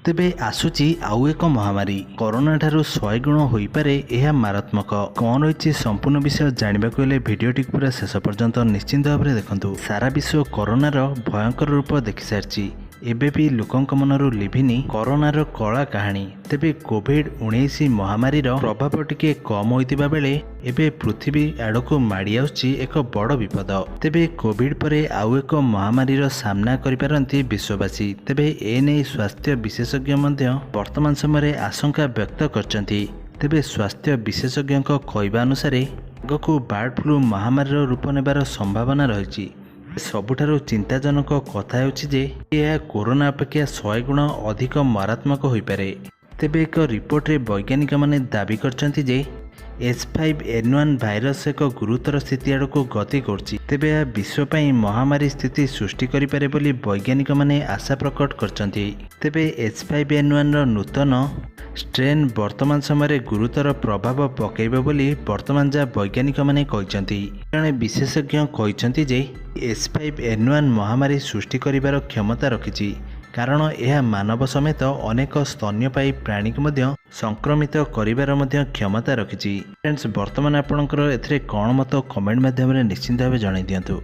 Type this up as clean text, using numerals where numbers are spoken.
तेबे आसुची आउ एक महामारी कोरोना ठारू 100 गुण होई पारे यह मारात्मक कौन रही संपूर्ण विषय जानवा भिडियोटी पूरा शेष पर्यंत निश्चिंत भाव में देखंतु। सारा विश्व कोरोनार भयंकर रूप देखि सारिछि। एबे भी लोकंक मनरू लिभिनी कोरोनार कला कहानी। तेबे कोविड-19 महामारीर प्रभाव टिके कम होइतिबा बेले एबे पृथ्वी आड़क माड़ी आउछि एक बड़ विपद। तेबे कोविड परे आउ एक महामारीर सामना करिपारंती विश्ववासी। तेबे एने स्वास्थ्य विशेषज्ञ मध्य वर्तमान समय आशंका व्यक्त करछन्ती। तेबे स्वास्थ्य विशेषज्ञक कहवा अनुसार आगकू बर्ड फ्लू महामारीर रूप नेबार संभावना रही। सबुठारु चिंताजनक कथा हेउछि जे यह कोरोना अपेक्षा 100 गुण अधिक मारात्मक होई पारे। तेबे एक रिपोर्ट रे वैज्ञानिक माने दाबी करछन्ति जे H5N1 भाइरस एक गुरुतर स्थिति आड़क गति करछि। तेबे यह विश्व पई महामारी स्थिति सृष्टि करि पारे बोली वैज्ञानिक माने आशा प्रकट करछन्ति। तेबे H5N1 रो नूतन स्ट्रेन वर्तमान समय गुरुतर प्रभाव पकैब बोली वर्तमान जा वैज्ञानिक माने कहिसंति। जणे विशेषज्ञ कहिसंति जे H5N1 महामारी सृष्टि करिवार क्षमता रखिछि, कारण यह मानव समेत अनेक स्तन्यपायी प्राणी को मध्य संक्रमित करिवार मध्य क्षमता रखिछि। फ्रेंड्स, वर्तमान आपणकर एथिरे कोन मत कमेंट माध्यम रे निश्चिंत भावे जणाइ दियंतु।